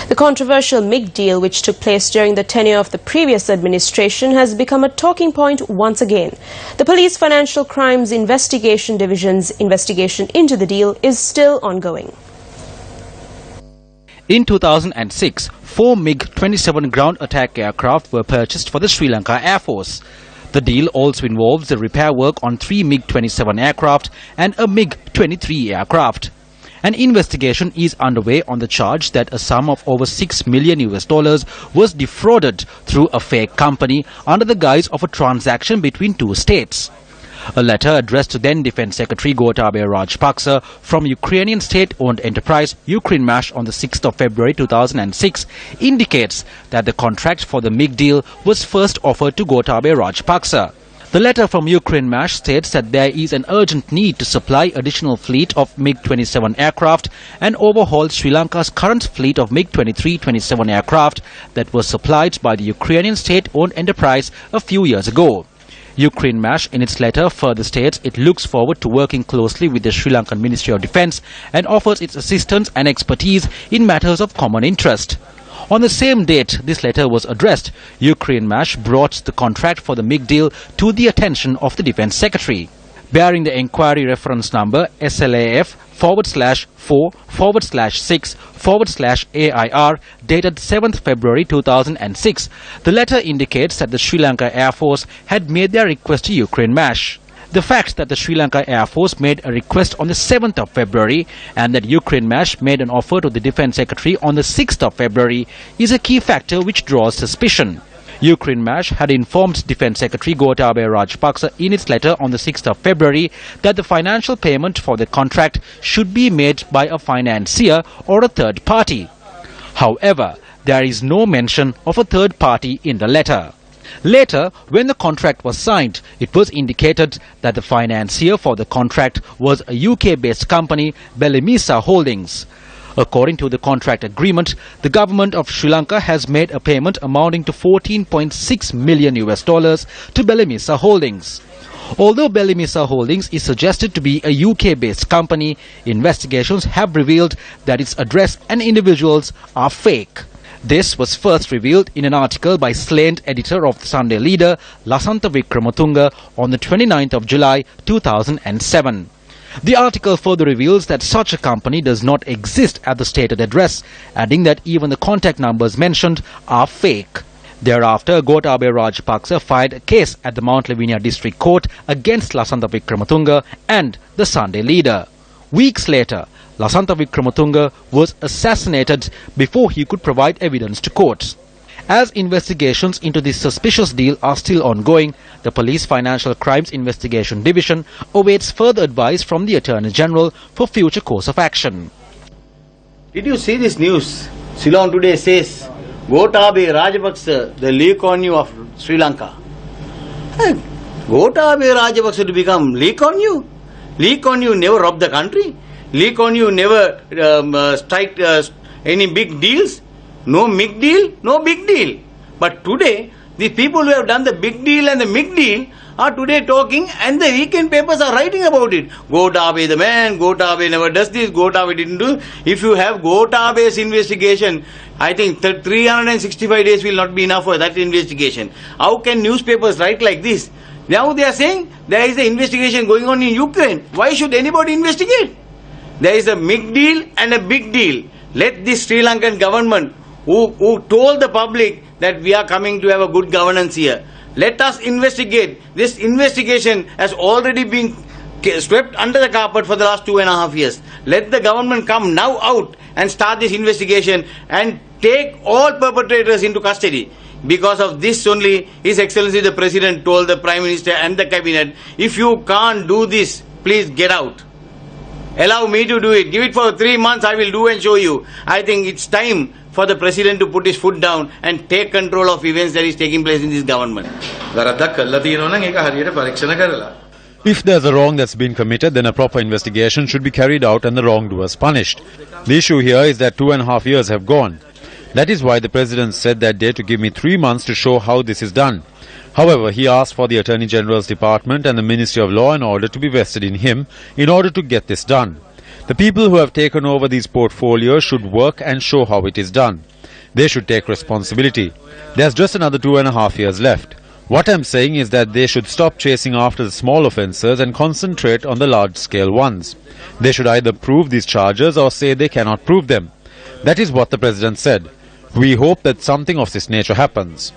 The controversial MIG deal, which took place during the tenure of the previous administration, has become a talking point once again. The Police Financial Crimes Investigation Division's investigation into the deal is still ongoing. In 2006, 4 MiG-27 ground attack aircraft were purchased for the Sri Lanka Air Force. The deal also involves the repair work on 3 MiG-27 aircraft and a MiG-23 aircraft. An investigation is underway on the charge that a sum of over $6 million was defrauded through a fake company under the guise of a transaction between two states. A letter addressed to then Defence Secretary Gotabaya Rajapaksa from Ukrainian state-owned enterprise Ukrenmash on the 6th of February 2006 indicates that the contract for the MiG deal was first offered to Gotabaya Rajapaksa. The letter from Ukrenmash states that there is an urgent need to supply additional fleet of MiG-27 aircraft and overhaul Sri Lanka's current fleet of MiG-23-27 aircraft that was supplied by the Ukrainian state-owned enterprise a few years ago. Ukrenmash in its letter further states it looks forward to working closely with the Sri Lankan Ministry of Defence and offers its assistance and expertise in matters of common interest. On the same date this letter was addressed, Ukrenmash brought the contract for the MiG deal to the attention of the Defence Secretary. Bearing the inquiry reference number SLAF/4/6/AIR dated 7th February 2006, the letter indicates that the Sri Lanka Air Force had made their request to Ukrenmash. The fact that the Sri Lanka Air Force made a request on the 7th of February and that Ukrenmash made an offer to the Defence Secretary on the 6th of February is a key factor which draws suspicion. Ukrenmash had informed Defence Secretary Gotabaya Rajapaksa in its letter on the 6th of February that the financial payment for the contract should be made by a financier or a third party. However, there is no mention of a third party in the letter. Later, when the contract was signed, it was indicated that the financier for the contract was a UK-based company, Bellimisa Holdings. According to the contract agreement, the government of Sri Lanka has made a payment amounting to $14.6 million to Bellimisa Holdings. Although Bellimisa Holdings is suggested to be a UK-based company, investigations have revealed that its address and individuals are fake. This was first revealed in an article by slain editor of the Sunday Leader, Lasantha Wickrematunge, on the 29th of July 2007. The article further reveals that such a company does not exist at the stated address, adding that even the contact numbers mentioned are fake. Thereafter, Gotabaya Rajapaksa filed a case at the Mount Lavinia District Court against Lasantha Wickrematunge and the Sunday Leader. Weeks later, Lasantha Wickrematunge was assassinated before he could provide evidence to court. As investigations into this suspicious deal are still ongoing, the Police Financial Crimes Investigation Division awaits further advice from the Attorney General for future course of action. Did you see this news? Ceylon Today says, Gotabaya Rajapaksa, the Lee Kuan Yew of Sri Lanka. Gotabaya Rajapaksa to become Lee Kuan Yew? Lee Kuan Yew never robbed the country. Lee Kuan Yew never strike any big deals. No MiG deal, no big deal. But today, the people who have done the big deal and the MiG deal are today talking and the weekend papers are writing about it. Gotabaya the man, Gotabaya never does this, Gotabaya didn't do. If you have Gotabaya's investigation, I think 365 days will not be enough for that investigation. How can newspapers write like this? Now they are saying there is an investigation going on in Ukraine. Why should anybody investigate? There is a MiG deal and a big deal. Let the Sri Lankan government who told the public that we are coming to have a good governance here. Let us investigate. This investigation has already been swept under the carpet for the last 2.5 years. Let the government come now out and start this investigation and take all perpetrators into custody. Because of this only, His Excellency the President told the Prime Minister and the Cabinet, if you can't do this, please get out. Allow me to do it. Give it for 3 months, I will do and show you. I think it's time for the President to put his foot down and take control of events that is taking place in this government. If there's a wrong that's been committed, then a proper investigation should be carried out and the wrongdoers punished. The issue here is that 2.5 years have gone. That is why the President said that day to give me 3 months to show how this is done. However, he asked for the Attorney General's Department and the Ministry of Law and Order to be vested in him in order to get this done. The people who have taken over these portfolios should work and show how it is done. They should take responsibility. There's just another 2.5 years left. What I'm saying is that they should stop chasing after the small offences and concentrate on the large-scale ones. They should either prove these charges or say they cannot prove them. That is what the President said. We hope that something of this nature happens.